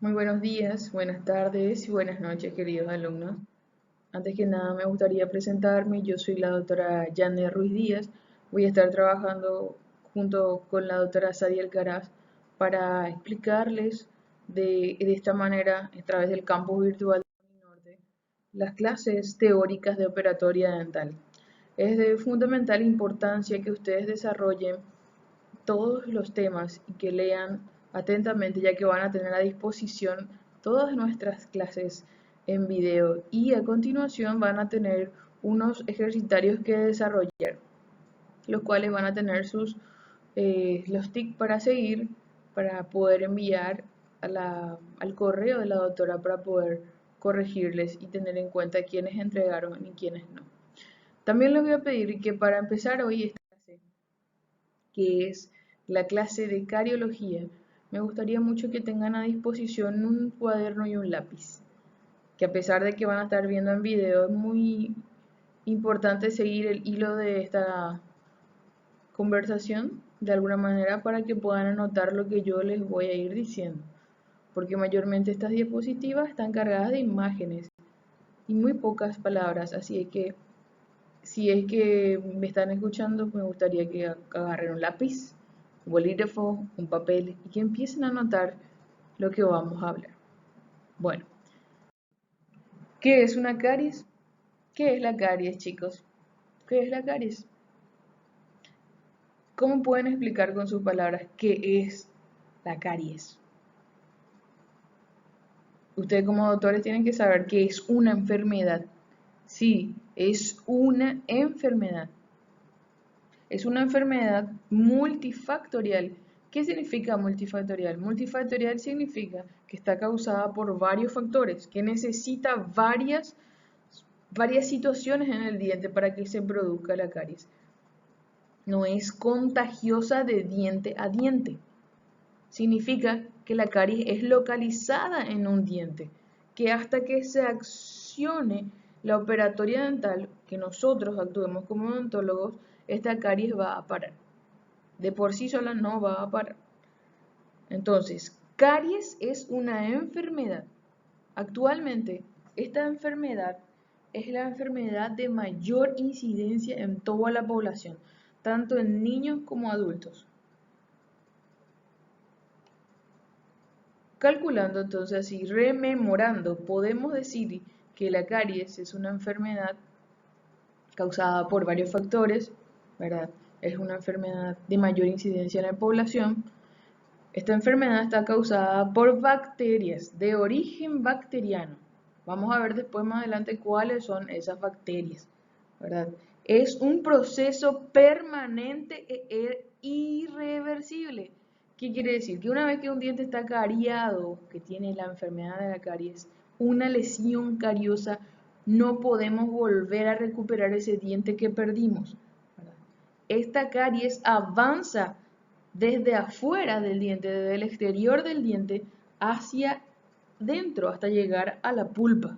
Muy buenos días, buenas tardes y buenas noches, queridos alumnos. Antes que nada, me gustaría presentarme. Yo soy la doctora Janet Ruiz Díaz. Voy a estar trabajando junto con la doctora Sadia Alcaraz para explicarles de esta manera, a través del campus virtual de Norte, las clases teóricas de operatoria dental. Es de fundamental importancia que ustedes desarrollen todos los temas y que lean atentamente, ya que van a tener a disposición todas nuestras clases en video y a continuación van a tener unos ejercitarios que desarrollar, los cuales van a tener los tics para seguir, para poder enviar al correo de la doctora para poder corregirles y tener en cuenta quiénes entregaron y quiénes no. También les voy a pedir que para empezar hoy esta clase, que es la clase de cariología, me gustaría mucho que tengan a disposición un cuaderno y un lápiz, que a pesar de que van a estar viendo en video, es muy importante seguir el hilo de esta conversación de alguna manera para que puedan anotar lo que yo les voy a ir diciendo, porque mayormente estas diapositivas están cargadas de imágenes y muy pocas palabras, así que si es que me están escuchando, me gustaría que agarren un lápiz, un bolígrafo, un papel y que empiecen a anotar lo que vamos a hablar. Bueno, ¿qué es una caries? ¿Qué es la caries, chicos? ¿Qué es la caries? ¿Cómo pueden explicar con sus palabras qué es la caries? Ustedes como doctores tienen que saber qué es una enfermedad. Sí, es una enfermedad. Es una enfermedad multifactorial. ¿Qué significa multifactorial? Multifactorial significa que está causada por varios factores, que necesita varias situaciones en el diente para que se produzca la caries. No es contagiosa de diente a diente. Significa que la caries es localizada en un diente, que hasta que se accione la operatoria dental, que nosotros actuemos como odontólogos, esta caries va a parar. De por sí sola no va a parar. Entonces, caries es una enfermedad. Actualmente, esta enfermedad es la enfermedad de mayor incidencia en toda la población, tanto en niños como adultos. Calculando entonces y rememorando, podemos decir que la caries es una enfermedad causada por varios factores, ¿verdad? Es una enfermedad de mayor incidencia en la población. Esta enfermedad está causada por bacterias de origen bacteriano. Vamos a ver después más adelante cuáles son esas bacterias, ¿verdad? Es un proceso permanente e irreversible. ¿Qué quiere decir? Que una vez que un diente está cariado, que tiene la enfermedad de la caries, una lesión cariosa, no podemos volver a recuperar ese diente que perdimos, ¿verdad? Esta caries avanza desde afuera del diente, desde el exterior del diente, hacia dentro, hasta llegar a la pulpa.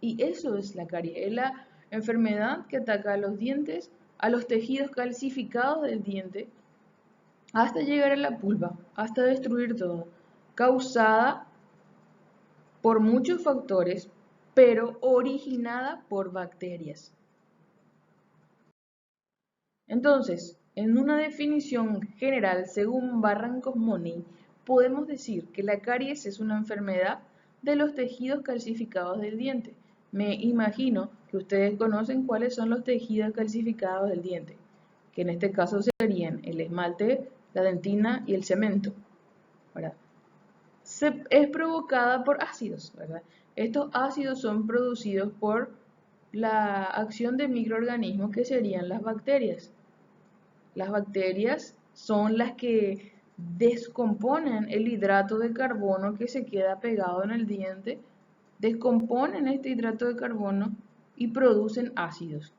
Y eso es la caries, es la enfermedad que ataca a los dientes, a los tejidos calcificados del diente, hasta llegar a la pulpa, hasta destruir todo, causada por muchos factores, pero originada por bacterias. Entonces, en una definición general, según Barrancos Money, podemos decir que la caries es una enfermedad de los tejidos calcificados del diente. Me imagino que ustedes conocen cuáles son los tejidos calcificados del diente, que en este caso serían el esmalte, la dentina y el cemento, ¿verdad? Es provocada por ácidos, ¿verdad? Estos ácidos son producidos por la acción de microorganismos que serían las bacterias. Las bacterias son las que descomponen el hidrato de carbono que se queda pegado en el diente, descomponen este hidrato de carbono y producen ácidos.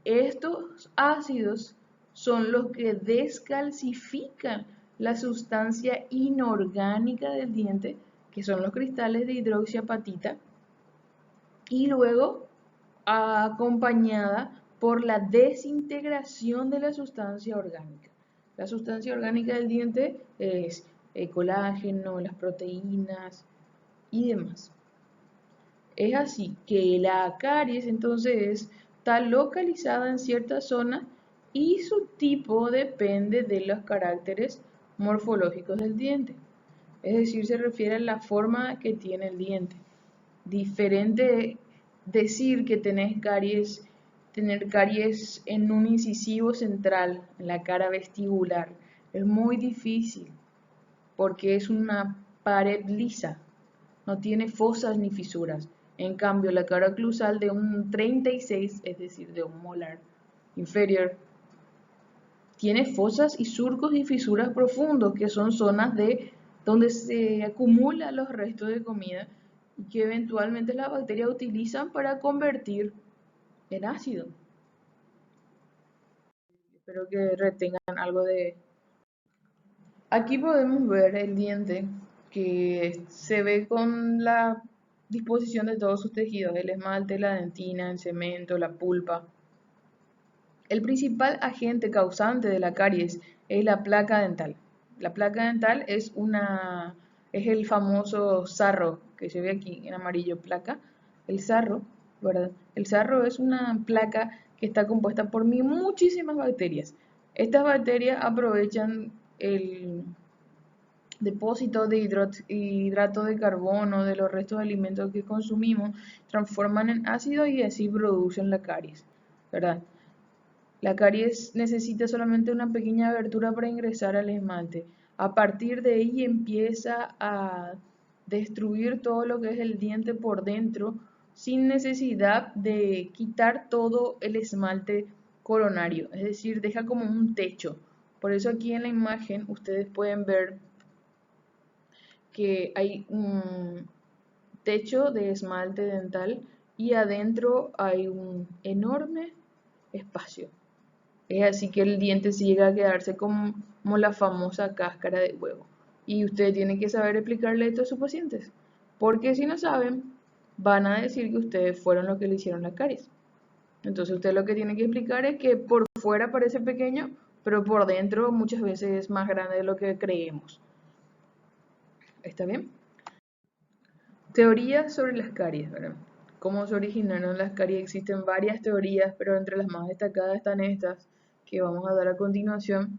Estos ácidos son los que descalcifican la sustancia inorgánica del diente, que son los cristales de hidroxiapatita, y luego acompañada por la desintegración de la sustancia orgánica. La sustancia orgánica del diente es el colágeno, las proteínas y demás. Es así que la caries entonces está localizada en cierta zona y su tipo depende de los caracteres morfológicos del diente. Es decir, se refiere a la forma que tiene el diente. Diferente decir que tener caries en un incisivo central, en la cara vestibular. Es muy difícil porque es una pared lisa, no tiene fosas ni fisuras. En cambio, la cara oclusal de un 36, es decir, de un molar inferior, tiene fosas y surcos y fisuras profundos, que son zonas de donde se acumulan los restos de comida y que eventualmente las bacterias utilizan para convertir en ácido. Espero que retengan algo de... Aquí podemos ver el diente que se ve con la disposición de todos sus tejidos, el esmalte, la dentina, el cemento, la pulpa. El principal agente causante de la caries es la placa dental. La placa dental es el famoso sarro que se ve aquí en amarillo, placa. El sarro, ¿verdad? El sarro es una placa que está compuesta por muchísimas bacterias. Estas bacterias aprovechan el depósito de hidrato de carbono de los restos de alimentos que consumimos, transforman en ácido y así producen la caries, ¿verdad? La caries necesita solamente una pequeña abertura para ingresar al esmalte. A partir de ahí empieza a destruir todo lo que es el diente por dentro sin necesidad de quitar todo el esmalte coronario, es decir, deja como un techo. Por eso aquí en la imagen ustedes pueden ver que hay un techo de esmalte dental y adentro hay un enorme espacio. Es así que el diente se llega a quedarse como la famosa cáscara de huevo. Y ustedes tienen que saber explicarle esto a sus pacientes. Porque si no saben, van a decir que ustedes fueron los que le hicieron la caries. Entonces usted lo que tiene que explicar es que por fuera parece pequeño, pero por dentro muchas veces es más grande de lo que creemos. ¿Está bien? Teorías sobre las caries, ¿verdad? ¿Cómo se originaron las caries? Existen varias teorías, pero entre las más destacadas están estas que vamos a dar a continuación.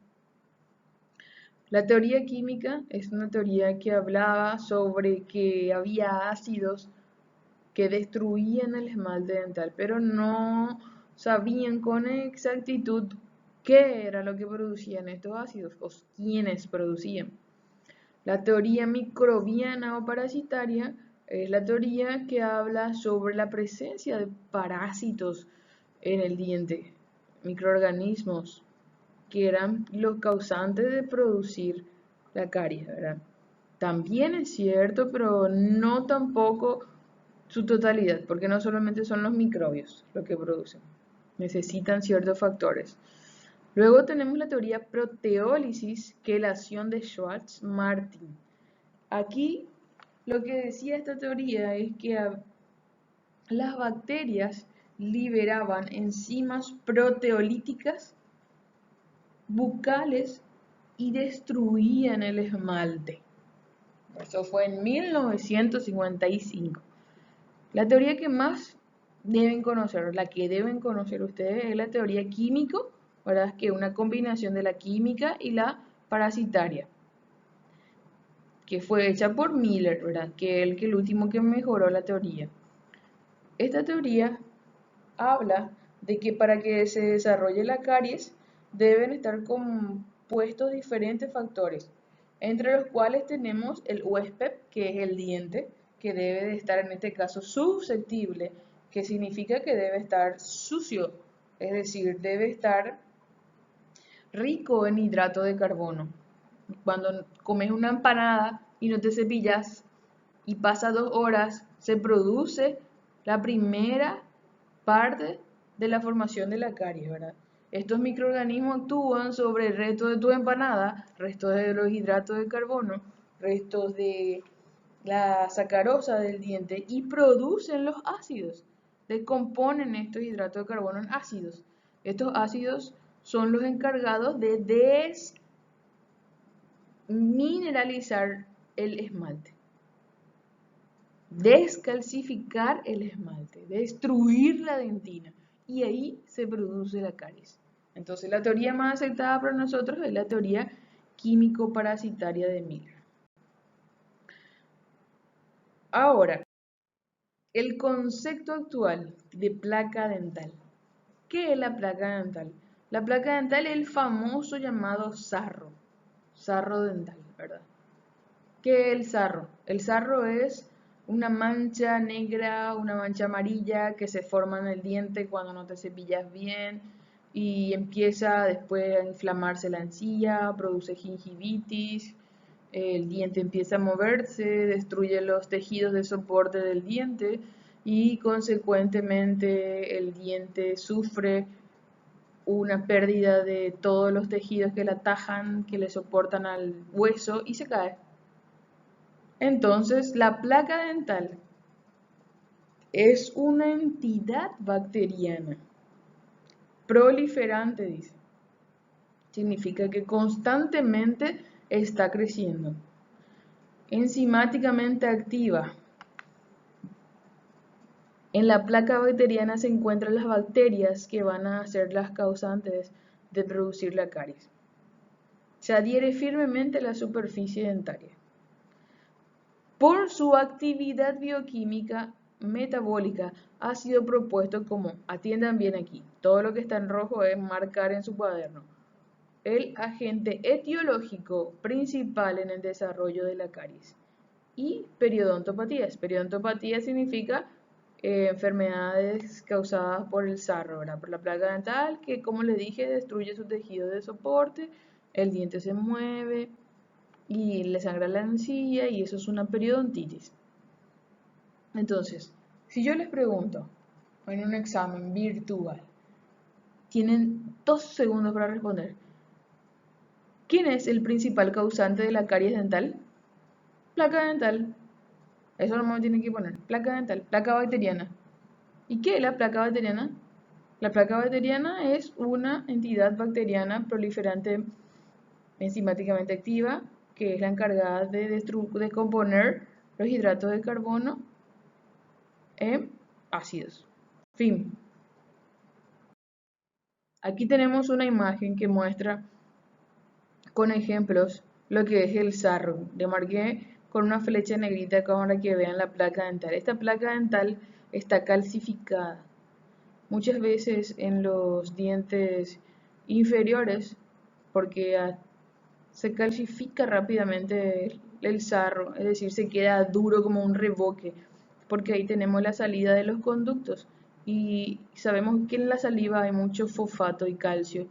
La teoría química es una teoría que hablaba sobre que había ácidos que destruían el esmalte dental, pero no sabían con exactitud qué era lo que producían estos ácidos o quiénes producían. La teoría microbiana o parasitaria es la teoría que habla sobre la presencia de parásitos en el diente, microorganismos que eran los causantes de producir la caries, ¿verdad? También es cierto, pero no tampoco su totalidad, porque no solamente son los microbios lo que producen, necesitan ciertos factores. Luego tenemos la teoría proteólisis, que es la acción de Schwartz-Martin. Aquí lo que decía esta teoría es que las bacterias liberaban enzimas proteolíticas bucales y destruían el esmalte. Eso fue en 1955. La teoría que más deben conocer, la que deben conocer ustedes, es la teoría químico, ¿verdad? Que es una combinación de la química y la parasitaria, que fue hecha por Miller, ¿verdad? Que es el último que mejoró la teoría. Esta teoría habla de que para que se desarrolle la caries deben estar compuestos diferentes factores, entre los cuales tenemos el huésped, que es el diente, que debe de estar en este caso susceptible, que significa que debe estar sucio, es decir, debe estar rico en hidrato de carbono. Cuando comes una empanada y no te cepillas y pasa 2 horas, se produce la primera parte de la formación de la caries, ¿verdad? Estos microorganismos actúan sobre el resto de tu empanada, restos de los hidratos de carbono, restos de la sacarosa del diente y producen los ácidos. Descomponen estos hidratos de carbono en ácidos. Estos ácidos son los encargados de mineralizar el esmalte, descalcificar el esmalte, destruir la dentina, y ahí se produce la caries. Entonces la teoría más aceptada para nosotros es la teoría químico-parasitaria de Miller. Ahora, el concepto actual de placa dental. ¿Qué es la placa dental? La placa dental es el famoso llamado sarro dental, ¿verdad? ¿Qué es el sarro? El sarro es una mancha negra, una mancha amarilla que se forma en el diente cuando no te cepillas bien y empieza después a inflamarse la encía, produce gingivitis, el diente empieza a moverse, destruye los tejidos de soporte del diente y consecuentemente el diente sufre una pérdida de todos los tejidos que la tajan, que le soportan al hueso y se cae. Entonces, la placa dental es una entidad bacteriana proliferante, dice. Significa que constantemente está creciendo, enzimáticamente activa. En la placa bacteriana se encuentran las bacterias que van a ser las causantes de producir la caries. Se adhiere firmemente a la superficie dentaria. Por su actividad bioquímica metabólica ha sido propuesto como, atiendan bien aquí, todo lo que está en rojo es marcar en su cuaderno, el agente etiológico principal en el desarrollo de la caries. Y periodontopatías. Periodontopatías significa enfermedades causadas por el sarro, ¿verdad? Por la placa dental que, como les dije, destruye su tejido de soporte, el diente se mueve y le sangra la encía y eso es una periodontitis. Entonces, si yo les pregunto en un examen virtual, tienen 2 segundos para responder. ¿Quién es el principal causante de la caries dental? Placa dental. Eso no me tienen que poner. Placa dental, placa bacteriana. ¿Y qué es la placa bacteriana? La placa bacteriana es una entidad bacteriana proliferante enzimáticamente activa que es la encargada de descomponer los hidratos de carbono en ácidos. Fin. Aquí tenemos una imagen que muestra con ejemplos lo que es el sarro. Le marqué con una flecha negrita para que vean la placa dental. Esta placa dental está calcificada. Muchas veces en los dientes inferiores, porque se calcifica rápidamente el sarro, es decir, se queda duro como un revoque, porque ahí tenemos la salida de los conductos y sabemos que en la saliva hay mucho fosfato y calcio.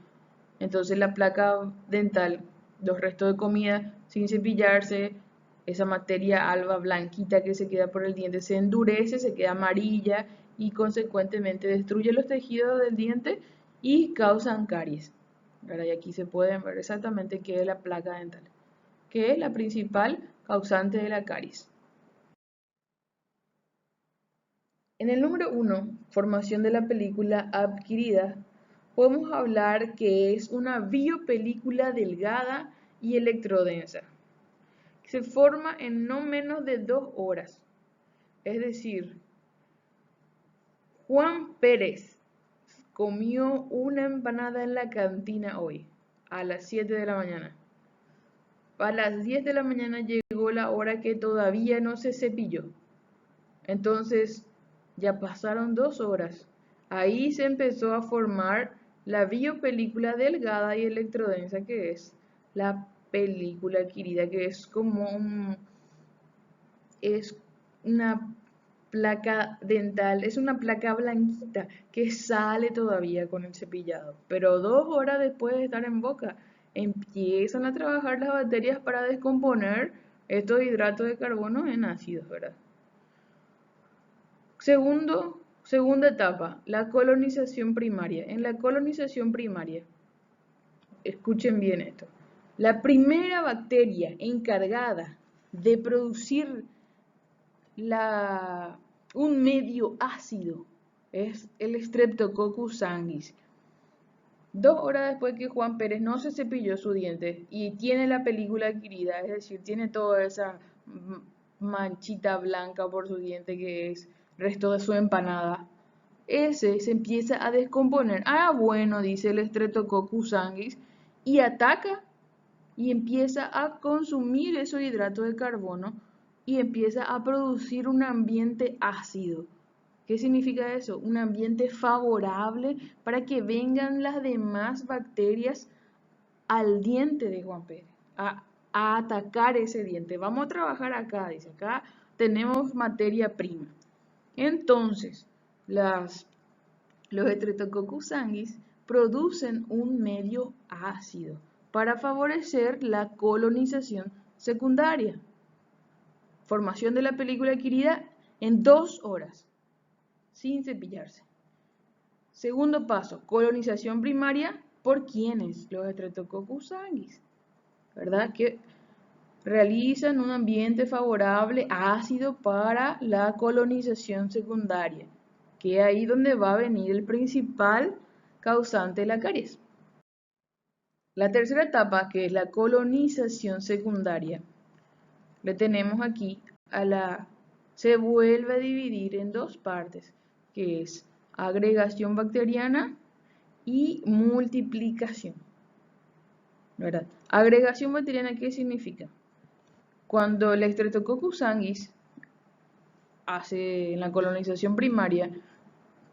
Entonces la placa dental, los restos de comida sin cepillarse, esa materia alba blanquita que se queda por el diente se endurece, se queda amarilla y consecuentemente destruye los tejidos del diente y causan caries. Y aquí se pueden ver exactamente qué es la placa dental, que es la principal causante de la caries. En el número 1, formación de la película adquirida, podemos hablar que es una biopelícula delgada y electrodensa, que se forma en no menos de 2 horas. Es decir, Juan Pérez comió una empanada en la cantina hoy, a las 7 de la mañana. A las 10 de la mañana llegó la hora que todavía no se cepilló. Entonces, ya pasaron 2 horas. Ahí se empezó a formar la biopelícula delgada y electrodensa, que es la película adquirida, que es es una placa dental, es una placa blanquita que sale todavía con el cepillado, pero 2 horas después de estar en boca, empiezan a trabajar las bacterias para descomponer estos hidratos de carbono en ácidos, ¿verdad? Segunda etapa, la colonización primaria. En la colonización primaria, escuchen bien esto, la primera bacteria encargada de producir un medio ácido es el Streptococcus sanguis. 2 horas después que Juan Pérez no se cepilló su diente y tiene la película adquirida, es decir, tiene toda esa manchita blanca por su diente que es resto de su empanada, ese se empieza a descomponer. Ah, bueno, dice el Streptococcus sanguis, y ataca y empieza a consumir esos hidratos de carbono y empieza a producir un ambiente ácido. ¿Qué significa eso? Un ambiente favorable para que vengan las demás bacterias al diente de Juan Pérez, a atacar ese diente. Vamos a trabajar acá, dice, acá tenemos materia prima. Entonces, los Streptococcus sanguis producen un medio ácido para favorecer la colonización secundaria. Formación de la película adquirida en 2 horas, sin cepillarse. Segundo paso, colonización primaria. ¿Por quiénes? Los Streptococcus sanguis, ¿verdad? Que realizan un ambiente favorable ácido para la colonización secundaria, que es ahí donde va a venir el principal causante de la caries. La tercera etapa, que es la colonización secundaria, le tenemos aquí se vuelve a dividir en 2 partes, que es agregación bacteriana y multiplicación, ¿verdad? Agregación bacteriana, ¿qué significa? Cuando el Streptococcus sanguis en la colonización primaria,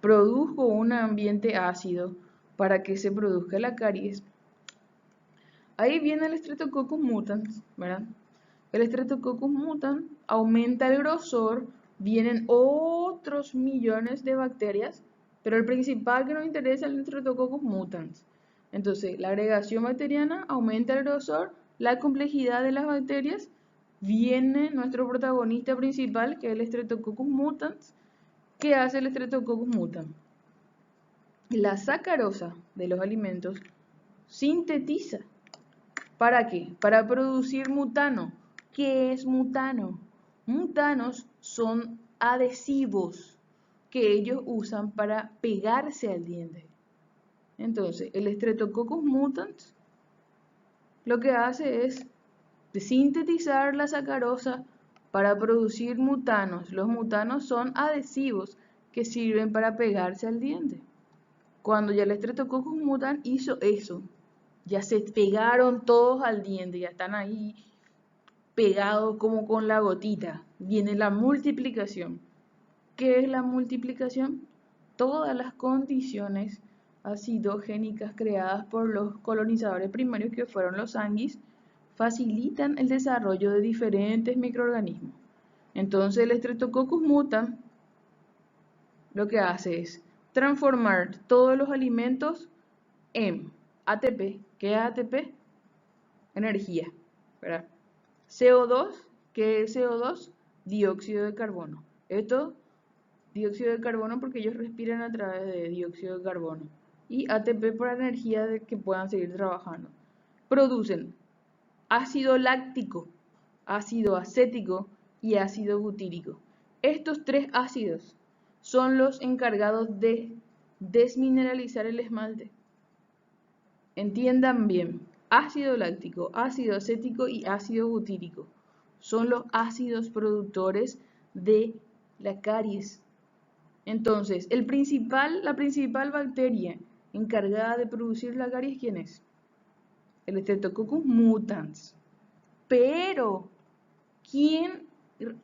produjo un ambiente ácido para que se produzca la caries. Ahí viene el Streptococcus mutans, ¿verdad? El Streptococcus mutans aumenta el grosor, vienen otros millones de bacterias, pero el principal que nos interesa es el Streptococcus mutans. Entonces, la agregación bacteriana aumenta el grosor, la complejidad de las bacterias, viene nuestro protagonista principal, que es el Streptococcus mutans. ¿Qué hace el Streptococcus mutans? La sacarosa de los alimentos sintetiza. ¿Para qué? Para producir mutano. ¿Qué es mutano? Mutanos son adhesivos que ellos usan para pegarse al diente. Entonces, el Streptococcus mutans lo que hace es sintetizar la sacarosa para producir mutanos. Los mutanos son adhesivos que sirven para pegarse al diente. Cuando ya el Streptococcus mutans hizo eso, ya se pegaron todos al diente, ya están ahí pegados como con la gotita. Viene la multiplicación. ¿Qué es la multiplicación? Todas las condiciones acidogénicas creadas por los colonizadores primarios, que fueron los sanguis, facilitan el desarrollo de diferentes microorganismos. Entonces el Streptococcus mutans lo que hace es transformar todos los alimentos en ATP. ¿Qué es ATP? Energía, ¿verdad? CO2, ¿qué es CO2? Dióxido de carbono. Esto, dióxido de carbono porque ellos respiran a través de dióxido de carbono. Y ATP para energía de que puedan seguir trabajando. Producen ácido láctico, ácido acético y ácido butírico. Estos 3 ácidos son los encargados de desmineralizar el esmalte. Entiendan bien, ácido láctico, ácido acético y ácido butírico son los ácidos productores de la caries. Entonces, la principal bacteria encargada de producir la caries, ¿quién es? El Streptococcus mutans. Pero, ¿quién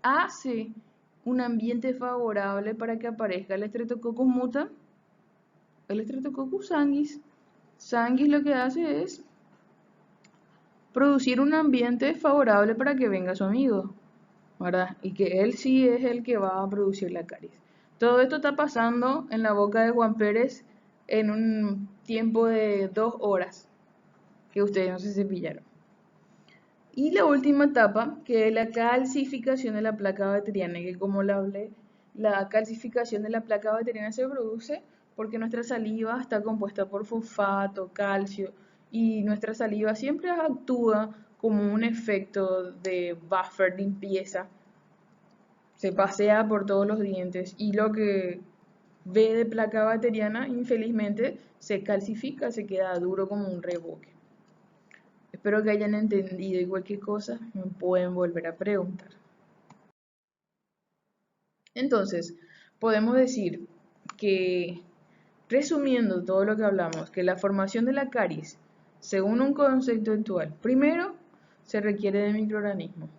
hace un ambiente favorable para que aparezca el Streptococcus mutans? El Streptococcus sanguis. Sanguis lo que hace es producir un ambiente favorable para que venga su amigo, ¿verdad? Y que él sí es el que va a producir la caries. Todo esto está pasando en la boca de Juan Pérez en un tiempo de 2 horas que ustedes no se cepillaron. Y la última etapa, que es la calcificación de la placa bacteriana, que como le hablé, la calcificación de la placa bacteriana se produce porque nuestra saliva está compuesta por fosfato, calcio, y nuestra saliva siempre actúa como un efecto de buffer, limpieza, se pasea por todos los dientes y lo que B de placa bacteriana, infelizmente se calcifica, se queda duro como un reboque. Espero que hayan entendido y cualquier cosa me pueden volver a preguntar. Entonces, podemos decir que, resumiendo todo lo que hablamos, que la formación de la caries, según un concepto actual, primero se requiere de microorganismos.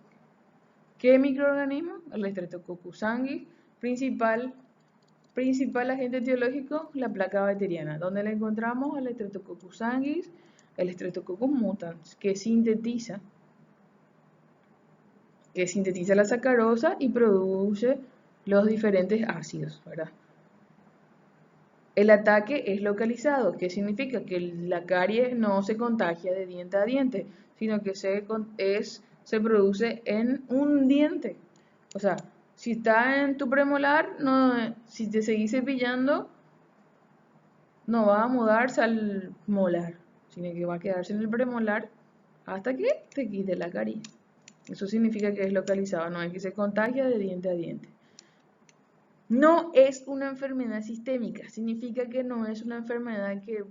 ¿Qué microorganismo? El Streptococcus sanguis, principal agente etiológico, la placa bacteriana. ¿Dónde la encontramos? El Streptococcus sanguis, el Streptococcus mutans, que sintetiza la sacarosa y produce los diferentes ácidos, ¿verdad? El ataque es localizado, que significa que la caries no se contagia de diente a diente, sino que se produce en un diente. O sea, si está en tu premolar, si te seguís cepillando, no va a mudarse al molar, sino que va a quedarse en el premolar hasta que te quite la caries. Eso significa que es localizado, no es que se contagia de diente a diente. No es una enfermedad sistémica, significa que no es una enfermedad que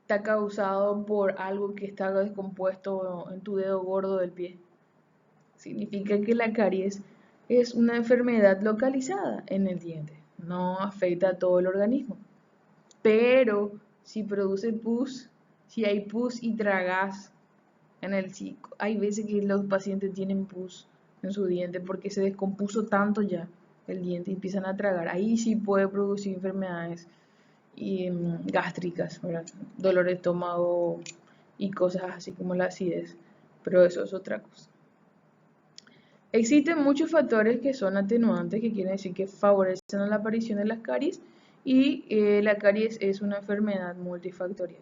está causado por algo que está descompuesto en tu dedo gordo del pie. Significa que la caries es una enfermedad localizada en el diente, no afecta a todo el organismo. Pero si produce pus, si hay pus y tragas en el cico, hay veces que los pacientes tienen pus en su diente porque se descompuso tanto ya el diente y empiezan a tragar. Ahí sí puede producir enfermedades gástricas, ¿verdad? Dolor de estómago y cosas así como la acidez, pero eso es otra cosa. Existen muchos factores que son atenuantes, que quieren decir que favorecen a la aparición de las caries, y la caries es una enfermedad multifactorial.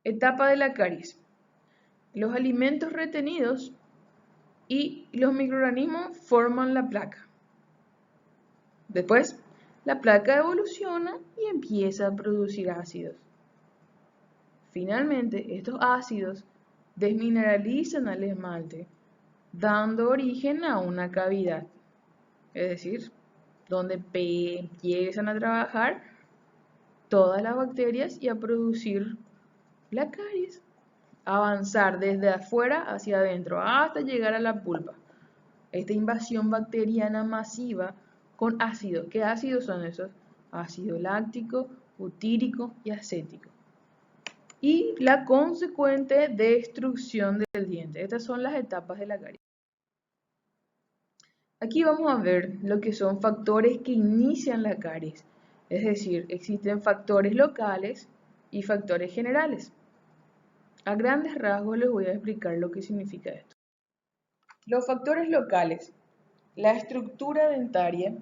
Etapa de la caries. Los alimentos retenidos y los microorganismos forman la placa. Después, la placa evoluciona y empieza a producir ácidos. Finalmente, estos ácidos desmineralizan al esmalte, dando origen a una cavidad. Es decir, donde empiezan a trabajar todas las bacterias y a producir la caries. Avanzar desde afuera hacia adentro hasta llegar a la pulpa. Esta invasión bacteriana masiva con ácidos. ¿Qué ácidos son esos? Ácido láctico, butírico y acético. Y la consecuente destrucción del diente. Estas son las etapas de la caries. Aquí vamos a ver lo que son factores que inician la caries. Es decir, existen factores locales y factores generales. A grandes rasgos les voy a explicar lo que significa esto. Los factores locales. La estructura dentaria.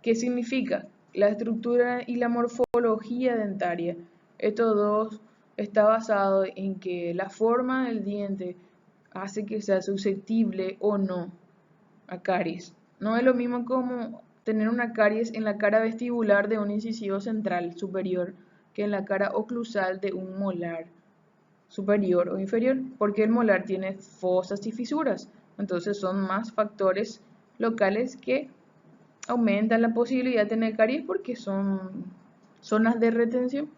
¿Qué significa? La estructura y la morfología dentaria. Estos dos está basado en que la forma del diente hace que sea susceptible o no a caries. No es lo mismo como tener una caries en la cara vestibular de un incisivo central superior que en la cara oclusal de un molar superior o inferior, porque el molar tiene fosas y fisuras. Entonces son más factores locales que aumentan la posibilidad de tener caries porque son zonas de retención.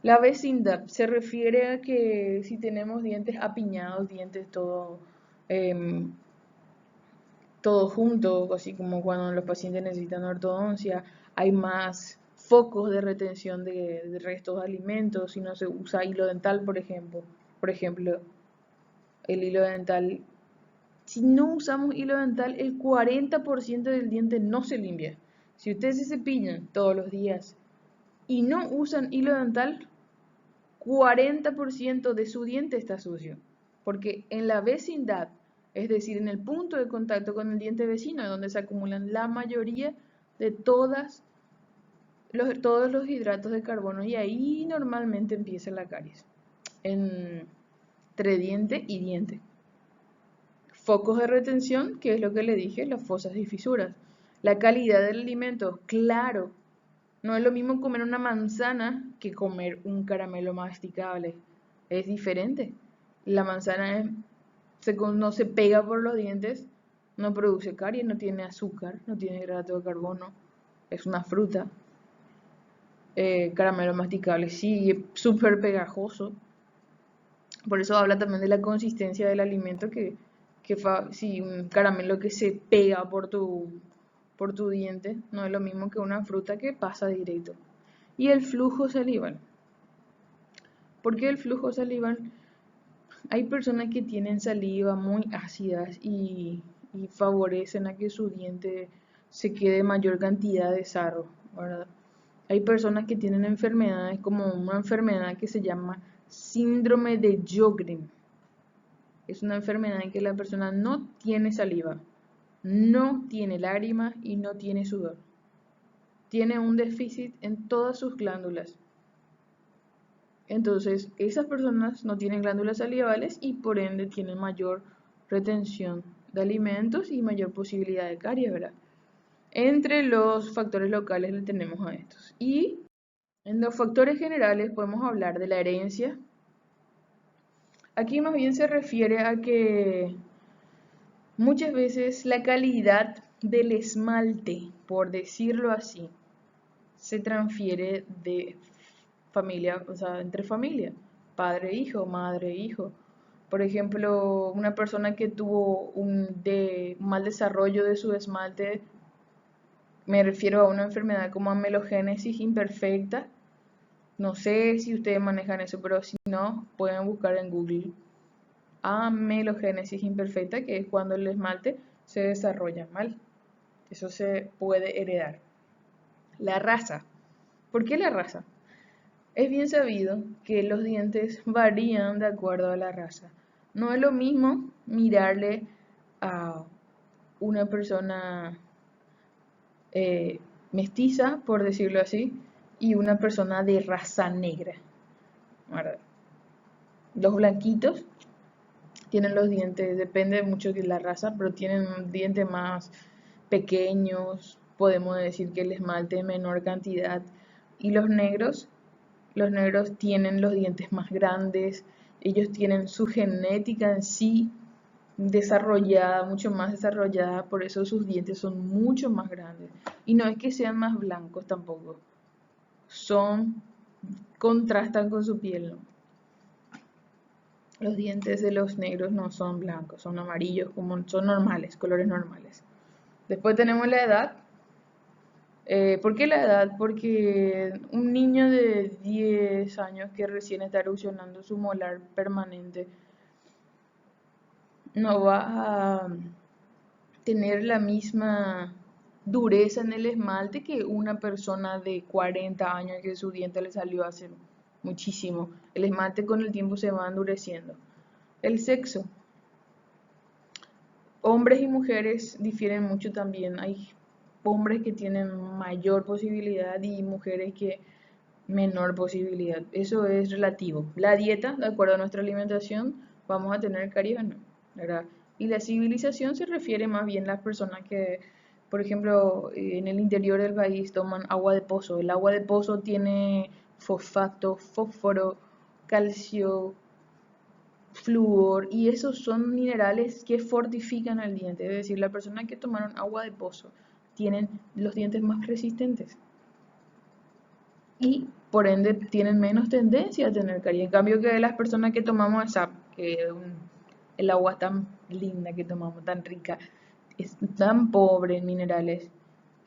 La vecindad se refiere a que si tenemos dientes apiñados, dientes todos juntos, así como cuando los pacientes necesitan ortodoncia, hay más focos de retención de restos de alimentos, si no se usa hilo dental, por ejemplo. El hilo dental, si no usamos hilo dental, el 40% del diente no se limpia. Si ustedes se cepillan todos los días y no usan hilo dental, 40% de su diente está sucio, porque en la vecindad, es decir, en el punto de contacto con el diente vecino, es donde se acumulan la mayoría de todos los hidratos de carbono, y ahí normalmente empieza la caries, entre diente y diente. Focos de retención, que es lo que le dije, las fosas y fisuras. La calidad del alimento, claro. No es lo mismo comer una manzana que comer un caramelo masticable. Es diferente. La manzana no se pega por los dientes no produce caries, no tiene azúcar, no tiene hidrato de carbono, es una fruta. Caramelo masticable, sí, es súper pegajoso. Por eso habla también de la consistencia del alimento, si un caramelo que se pega por tu diente, no es lo mismo que una fruta que pasa directo. Y el flujo salival. ¿Por qué el flujo salival? Hay personas que tienen saliva muy ácidas y favorecen a que su diente se quede mayor cantidad de sarro, ¿verdad? Hay personas que tienen enfermedades como una enfermedad que se llama síndrome de Sjögren. Es una enfermedad en que la persona no tiene saliva, no tiene lágrimas y no tiene sudor. Tiene un déficit en todas sus glándulas. Entonces, esas personas no tienen glándulas salivales y por ende tienen mayor retención de alimentos y mayor posibilidad de caries, ¿verdad? Entre los factores locales le tenemos a estos. Y en los factores generales podemos hablar de la herencia. Aquí más bien se refiere a que muchas veces la calidad del esmalte, por decirlo así, se transfiere de familia, o sea, entre familia, padre, hijo, madre, hijo. Por ejemplo, una persona que tuvo un mal desarrollo de su esmalte, me refiero a una enfermedad como amelogénesis imperfecta. No sé si ustedes manejan eso, pero si no, pueden buscar en Google amelogénesis imperfecta, que es cuando el esmalte se desarrolla mal. Eso se puede heredar. La raza. ¿Por qué la raza? Es bien sabido que los dientes varían de acuerdo a la raza. No es lo mismo mirarle a una persona mestiza, por decirlo así, y una persona de raza negra. ¿Verdad? Los blanquitos tienen los dientes, depende mucho de la raza, pero tienen dientes más pequeños, podemos decir que el esmalte en menor cantidad. Y los negros tienen los dientes más grandes, ellos tienen su genética en sí desarrollada, mucho más desarrollada, por eso sus dientes son mucho más grandes. Y no es que sean más blancos tampoco, son, contrastan con su piel, ¿no? Los dientes de los negros no son blancos, son amarillos, como son normales, colores normales. Después tenemos la edad. ¿Por qué la edad? Porque un niño de 10 años que recién está erupcionando su molar permanente no va a tener la misma dureza en el esmalte que una persona de 40 años que su diente le salió hace muchísimo. El esmalte con el tiempo se va endureciendo. El sexo. Hombres y mujeres difieren mucho también. Hay hombres que tienen mayor posibilidad y mujeres que menor posibilidad. Eso es relativo. La dieta, de acuerdo a nuestra alimentación, vamos a tener caries o no, ¿verdad? Y la civilización se refiere más bien a las personas que, por ejemplo, en el interior del país toman agua de pozo. El agua de pozo tiene fosfato, fósforo, calcio, flúor, y esos son minerales que fortifican al diente. Es decir, las personas que tomaron agua de pozo tienen los dientes más resistentes y por ende tienen menos tendencia a tener caries. En cambio que las personas que tomamos esa, el agua tan linda que tomamos, tan rica, es tan pobre en minerales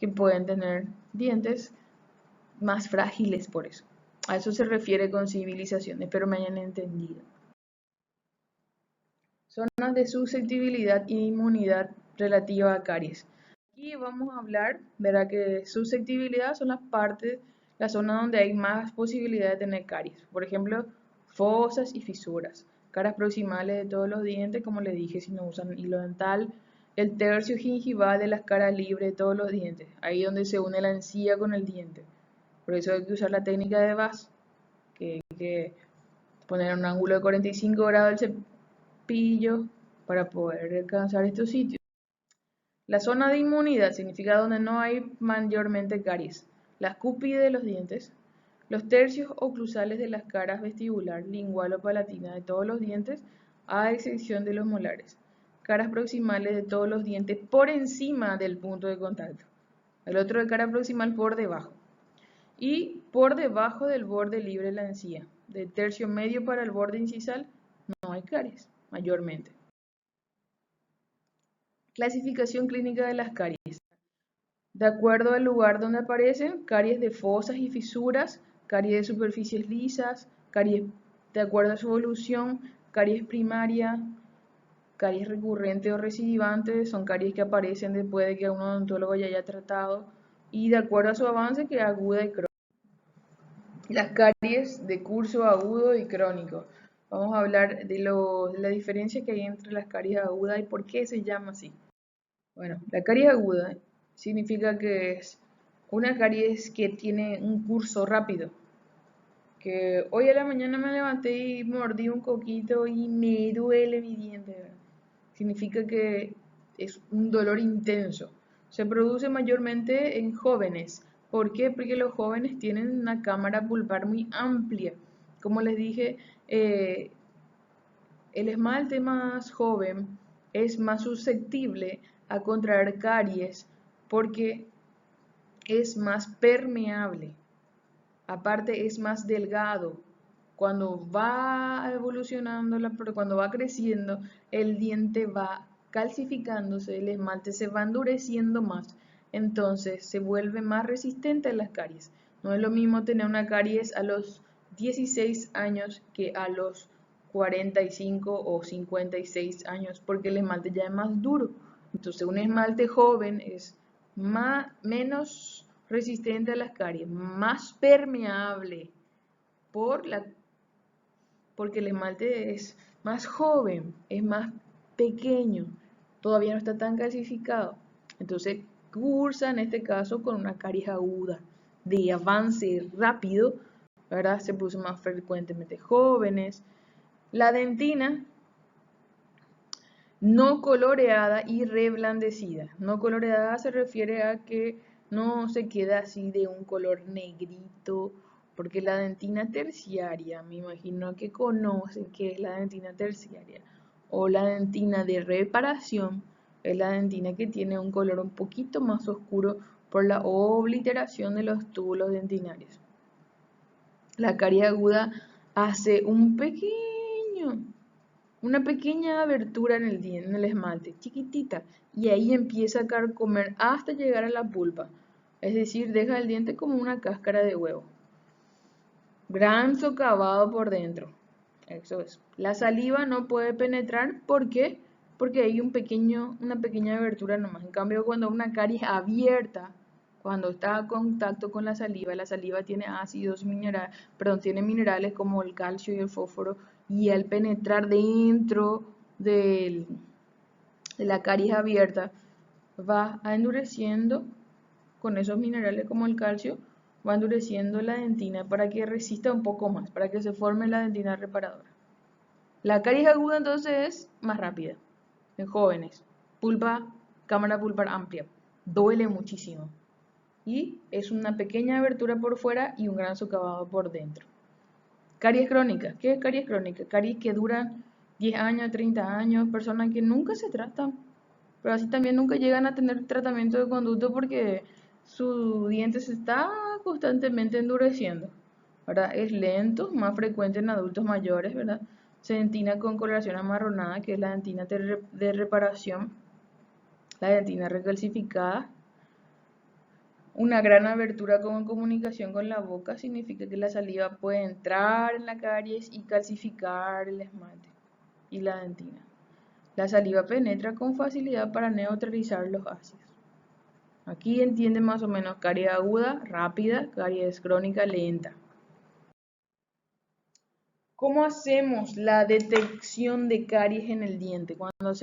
que pueden tener dientes más frágiles por eso. A eso se refiere con civilización, espero me hayan entendido. Zonas de susceptibilidad e inmunidad relativa a caries. Aquí vamos a hablar, verá que susceptibilidad son las zonas donde hay más posibilidad de tener caries. Por ejemplo, fosas y fisuras, caras proximales de todos los dientes, como le dije, si no usan hilo dental, el tercio gingival de las caras libres de todos los dientes, ahí donde se une la encía con el diente. Por eso hay que usar la técnica de Bas, que hay que poner un ángulo de 45 grados el cepillo para poder alcanzar estos sitios. La zona de inmunidad significa donde no hay mayormente caries. Las cúspides de los dientes, los tercios oclusales de las caras vestibular, lingual o palatina de todos los dientes, a excepción de los molares. caras proximales de todos los dientes por encima del punto de contacto. El otro de cara proximal por debajo. Y por debajo del borde libre de la encía. De tercio medio para el borde incisal no hay caries, mayormente. Clasificación clínica de las caries. De acuerdo al lugar donde aparecen, caries de fosas y fisuras, caries de superficies lisas, caries de acuerdo a su evolución, caries primaria, caries recurrente o recidivante, son caries que aparecen después de que un odontólogo ya haya tratado, y de acuerdo a su avance, que aguda y crónica. Las caries de curso agudo y crónico. Vamos a hablar de la diferencia que hay entre las caries agudas y por qué se llama así. Bueno, la caries aguda significa que es una caries que tiene un curso rápido. Que hoy a la mañana me levanté y mordí un coquito y me duele mi diente. Significa que es un dolor intenso. Se produce mayormente en jóvenes. ¿Por qué? Porque los jóvenes tienen una cámara pulpar muy amplia. Como les dije, el esmalte más joven es más susceptible a contraer caries porque es más permeable. Aparte es más delgado. Cuando va evolucionando, cuando va creciendo, el diente va calcificándose, el esmalte se va endureciendo más, entonces se vuelve más resistente a las caries. No es lo mismo tener una caries a los 16 años que a los 45 o 56 años, porque el esmalte ya es más duro. Entonces un esmalte joven es menos resistente a las caries, más permeable porque el esmalte es más joven, es más pequeño, todavía no está tan calcificado. Entonces cursa en este caso con una caries aguda de avance rápido, ¿verdad? Se produce más frecuentemente jóvenes. La dentina no coloreada y reblandecida. No coloreada se refiere a que no se queda así de un color negrito, porque la dentina terciaria, me imagino que conocen qué es la dentina terciaria, o la dentina de reparación, es la dentina que tiene un color un poquito más oscuro por la obliteración de los túbulos dentinarios. La caries aguda hace una pequeña abertura en el diente, en el esmalte, chiquitita, y ahí empieza a carcomer hasta llegar a la pulpa, es decir, deja el diente como una cáscara de huevo. Gran socavado por dentro, eso es. La saliva no puede penetrar, ¿por qué? Porque hay una pequeña abertura nomás. En cambio, cuando una caries abierta, cuando está en contacto con la saliva tiene ácidos minerales, tiene minerales como el calcio y el fósforo, y al penetrar dentro de la caries abierta, va endureciendo con esos minerales como el calcio, va endureciendo la dentina para que resista un poco más, para que se forme la dentina reparadora. La caries aguda entonces es más rápida, en jóvenes, cámara pulpar amplia, duele muchísimo y es una pequeña abertura por fuera y un gran socavado por dentro. Caries crónica. ¿Qué es caries crónica? Caries que duran 10 años, 30 años, personas que nunca se tratan, pero así también nunca llegan a tener tratamiento de conducto porque su diente se está constantemente endureciendo, ¿verdad? Es lento, más frecuente en adultos mayores, ¿verdad? Se dentina con coloración amarronada, que es la dentina de reparación, la dentina recalcificada. Una gran abertura con comunicación con la boca significa que la saliva puede entrar en la caries y calcificar el esmalte y la dentina. La saliva penetra con facilidad para neutralizar los ácidos. Aquí entienden más o menos caries aguda, rápida, caries crónica, lenta. ¿Cómo hacemos la detección de caries en el diente? Cuando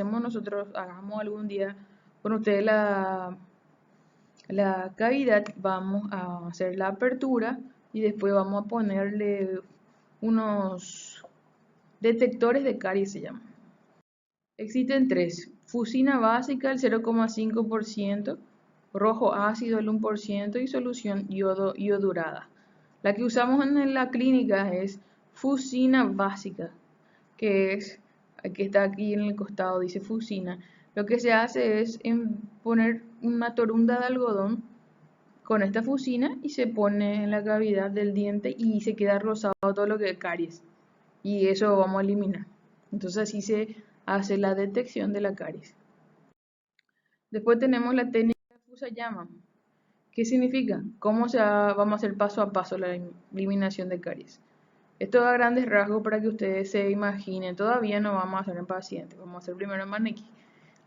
hagamos algún día con ustedes la cavidad, vamos a hacer la apertura y después vamos a ponerle unos detectores de caries, se llaman. Existen tres: fusina básica el 0,5%, rojo ácido el 1% y solución iodurada. La que usamos en la clínica es fusina básica, que es que está aquí en el costado, dice fucina, lo que se hace es poner una torunda de algodón con esta fucina y se pone en la cavidad del diente y se queda rosado todo lo que es caries. Y eso vamos a eliminar. Entonces así se hace la detección de la caries. Después tenemos la técnica de Fusayama. ¿Qué significa? Vamos a hacer paso a paso la eliminación de caries. Esto a grandes rasgos para que ustedes se imaginen. Todavía no vamos a hacer en paciente. Vamos a hacer primero en maniquí.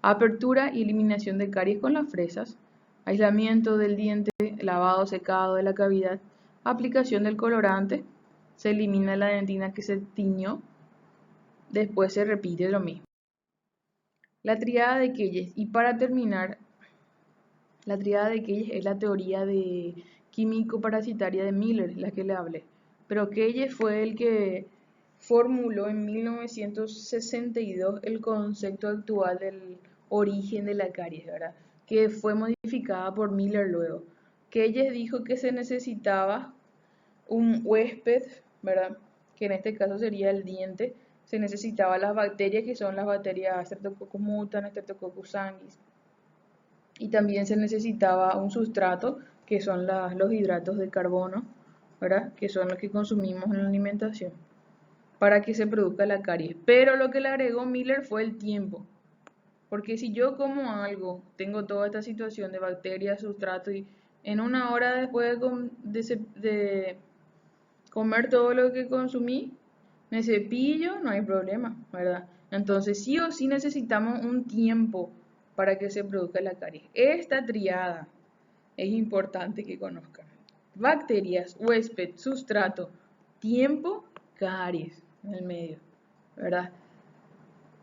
Apertura y eliminación de caries con las fresas. Aislamiento del diente, lavado secado de la cavidad. Aplicación del colorante. Se elimina la dentina que se tiñó. Después se repite lo mismo. La triada de Keyes. Y para terminar, la triada de Keyes es la teoría de químico-parasitaria de Miller, la que le hablé. Pero Keyes fue el que formuló en 1962 el concepto actual del origen de la caries, ¿verdad? Que fue modificada por Miller luego. Keyes dijo que se necesitaba un huésped, ¿verdad? Que en este caso sería el diente. Se necesitaba las bacterias que son las bacterias Streptococcus mutans, Streptococcus sanguis, y también se necesitaba un sustrato, que son los hidratos de carbono, ¿verdad? Que son los que consumimos en la alimentación, para que se produzca la caries. Pero lo que le agregó Miller fue el tiempo, porque si yo como algo, tengo toda esta situación de bacterias, sustrato, y en una hora después de comer todo lo que consumí, me cepillo, no hay problema, ¿verdad? Entonces sí o sí necesitamos un tiempo para que se produzca la caries. Esta triada es importante que conozcan. Bacterias, huésped, sustrato, tiempo, caries en el medio, ¿verdad?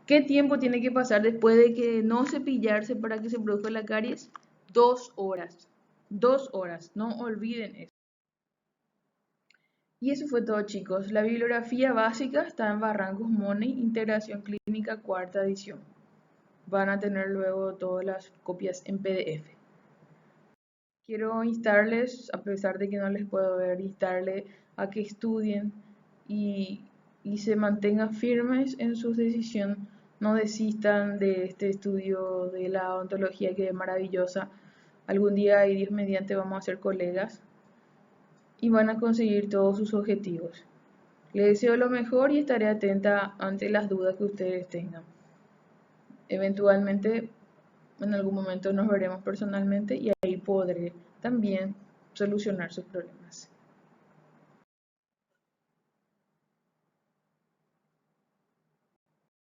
¿Qué tiempo tiene que pasar después de que no cepillarse para que se produzca la caries? 2 horas. 2 horas, no olviden eso. Y eso fue todo, chicos. La bibliografía básica está en Barrancos Money, Integración Clínica, cuarta edición. Van a tener luego todas las copias en PDF. Quiero instarles, a pesar de que no les puedo ver, instarles a que estudien y, se mantengan firmes en su decisión. No desistan de este estudio de la odontología, que es maravillosa. Algún día, y Dios mediante, vamos a ser colegas y van a conseguir todos sus objetivos. Les deseo lo mejor y estaré atenta ante las dudas que ustedes tengan. Eventualmente, en algún momento nos veremos personalmente y ahí podré también solucionar sus problemas.